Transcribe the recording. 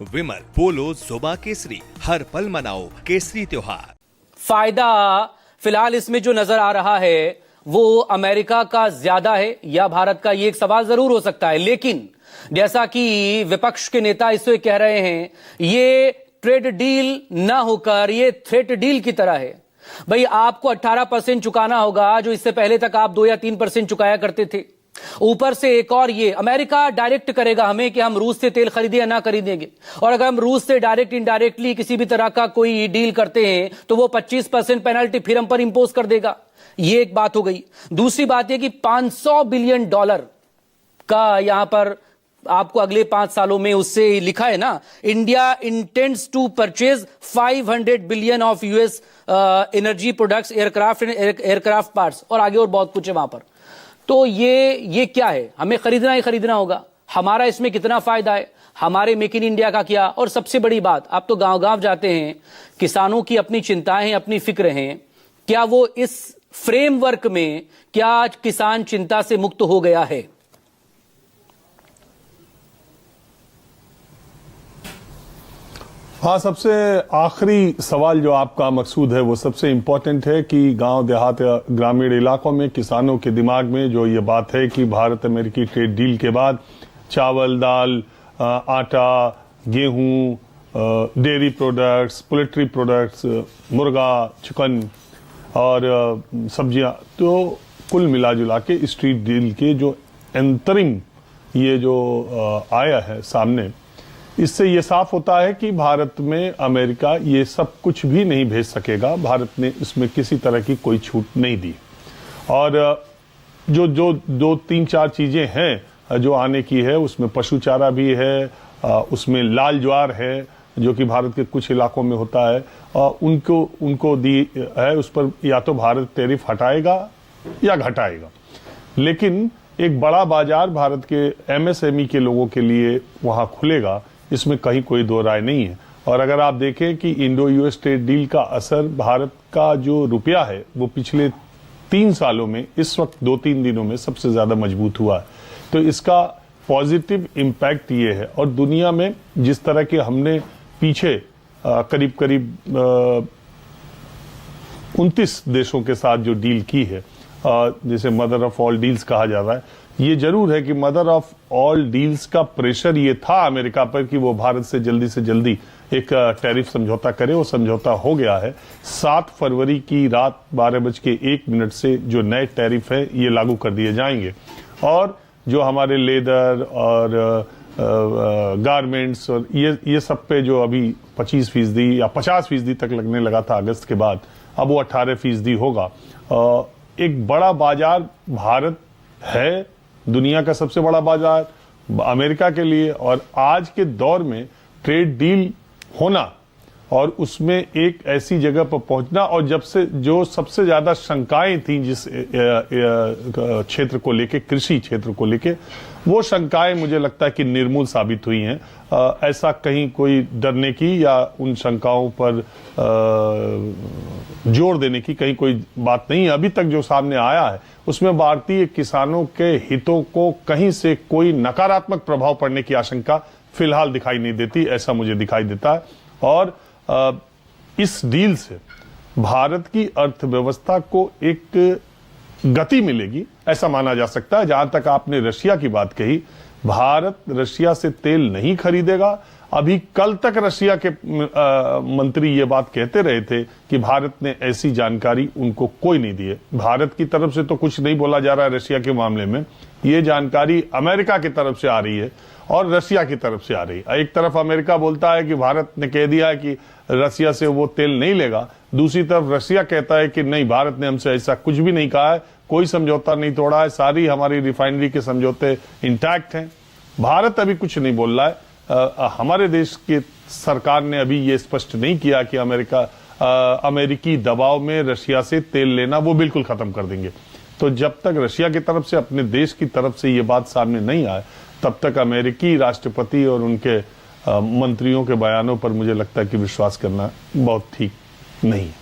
विमल, पोलो, जोबा केसरी, हर पल मनाओ केसरी त्योहार। फायदा फिलहाल इसमें जो नजर आ रहा है वो अमेरिका का ज्यादा है या भारत का, ये एक सवाल जरूर हो सकता है। लेकिन जैसा कि विपक्ष के नेता इससे कह रहे हैं, ये ट्रेड डील ना होकर ये थ्रेट डील की तरह है। भाई आपको 18% चुकाना होगा, जो इससे पहले तक आप 2 या 3% चुकाया करते थे। ऊपर से एक और, ये अमेरिका डायरेक्ट करेगा हमें कि हम रूस से तेल खरीदें या ना खरीदेंगे, और अगर हम रूस से डायरेक्ट इनडायरेक्टली किसी भी तरह का कोई डील करते हैं तो वो 25% पेनल्टी फिर हम पर इंपोज कर देगा। ये एक बात हो गई। दूसरी बात यह कि $500 बिलियन का यहां पर आपको अगले 5 सालों में उससे लिखा है ना, India intends to purchase 500 billion of US energy products, aircraft parts, और आगे और बहुत कुछ है वहां पर। तो ये क्या है, हमें खरीदना ही खरीदना होगा। हमारा इसमें कितना फायदा है, हमारे मेक इन इंडिया का क्या। और सबसे बड़ी बात, आप तो गांव गांव जाते हैं, किसानों की अपनी चिंताएं हैं, अपनी फिक्र हैं, क्या वो इस फ्रेमवर्क में, क्या आज किसान चिंता से मुक्त हो गया है? हाँ, सबसे आखिरी सवाल जो आपका मकसूद है वो सबसे इम्पोर्टेंट है कि गांव देहात या ग्रामीण इलाकों में किसानों के दिमाग में जो ये बात है कि भारत अमेरिकी ट्रेड डील के बाद चावल, दाल, आटा, गेहूं, डेयरी प्रोडक्ट्स, पोल्ट्री प्रोडक्ट्स, मुर्गा, चिकन और सब्जियां, तो कुल मिला जुला के इस ट्रेड डील के जो अंतरिम ये जो आया है सामने, इससे ये साफ होता है कि भारत में अमेरिका ये सब कुछ भी नहीं भेज सकेगा। भारत ने इसमें किसी तरह की कोई छूट नहीं दी। और जो 2-3-4 चीजें हैं जो आने की है, उसमें पशु चारा भी है, उसमें लाल ज्वार है जो कि भारत के कुछ इलाकों में होता है, उनको दी है। उस पर या तो भारत टैरिफ हटाएगा या घटाएगा, लेकिन एक बड़ा बाजार भारत के एमएसएमई के लोगों के लिए वहां खुलेगा, इसमें कहीं कोई दो राय नहीं है। और अगर आप देखें कि इंडो यूएस ट्रेड डील का असर भारत का जो रुपया है वो पिछले 3 सालों में इस वक्त 2-3 दिनों में सबसे ज्यादा मजबूत हुआ है। तो इसका पॉजिटिव इम्पैक्ट ये है। और दुनिया में जिस तरह के हमने पीछे करीब 29 देशों के साथ जो डील की है, जिसे मदर ऑफ ऑल डील्स कहा जाता है, ये जरूर है कि मदर ऑफ ऑल डील्स का प्रेशर ये था अमेरिका पर कि वो भारत से जल्दी एक टैरिफ समझौता करे। वो समझौता हो गया है। 7 फरवरी की रात 12:01 से जो नए टैरिफ है ये लागू कर दिए जाएंगे। और जो हमारे लेदर और गारमेंट्स और ये सब पे जो अभी 25% या 50% तक लगने लगा था अगस्त के बाद, अब वो 18% होगा। एक बड़ा बाजार भारत है, दुनिया का सबसे बड़ा बाजार अमेरिका के लिए। और आज के दौर में ट्रेड डील होना और उसमें एक ऐसी जगह पर पहुंचना, और जब से जो सबसे ज्यादा शंकाएं थी जिस क्षेत्र को लेके, कृषि क्षेत्र को लेके, वो शंकाएं मुझे लगता है कि निर्मूल साबित हुई हैं। ऐसा कहीं कोई डरने की या उन शंकाओं पर जोर देने की कहीं कोई बात नहीं है। अभी तक जो सामने आया है उसमें भारतीय किसानों के हितों को कहीं से कोई नकारात्मक प्रभाव पड़ने की आशंका फिलहाल दिखाई नहीं देती, ऐसा मुझे दिखाई देता है। और इस डील से भारत की अर्थव्यवस्था को एक गति मिलेगी, ऐसा माना जा सकता है। जहां तक आपने रशिया की बात कही, भारत रशिया से तेल नहीं खरीदेगा। अभी कल तक रशिया के मंत्री ये बात कहते रहे थे कि भारत ने ऐसी जानकारी उनको कोई नहीं दी है। भारत की तरफ से तो कुछ नहीं बोला जा रहा है रशिया के मामले में। ये जानकारी अमेरिका की तरफ से आ रही है और रशिया की तरफ से आ रही है। एक तरफ अमेरिका बोलता है कि भारत ने कह दिया है कि रशिया से वो तेल नहीं लेगा, दूसरी तरफ रशिया कहता है कि नहीं, भारत ने हमसे ऐसा कुछ भी नहीं कहा है, कोई समझौता नहीं तोड़ा है, सारी हमारी रिफाइनरी के समझौते इंटैक्ट हैं। भारत अभी कुछ नहीं बोल रहा है। हमारे देश की सरकार ने अभी ये स्पष्ट नहीं किया कि अमेरिकी दबाव में रशिया से तेल लेना वो बिल्कुल खत्म कर देंगे। तो जब तक रशिया की तरफ से, अपने देश की तरफ से ये बात सामने नहीं आए, तब तक अमेरिकी राष्ट्रपति और उनके मंत्रियों के बयानों पर मुझे लगता है कि विश्वास करना बहुत ठीक नहीं है।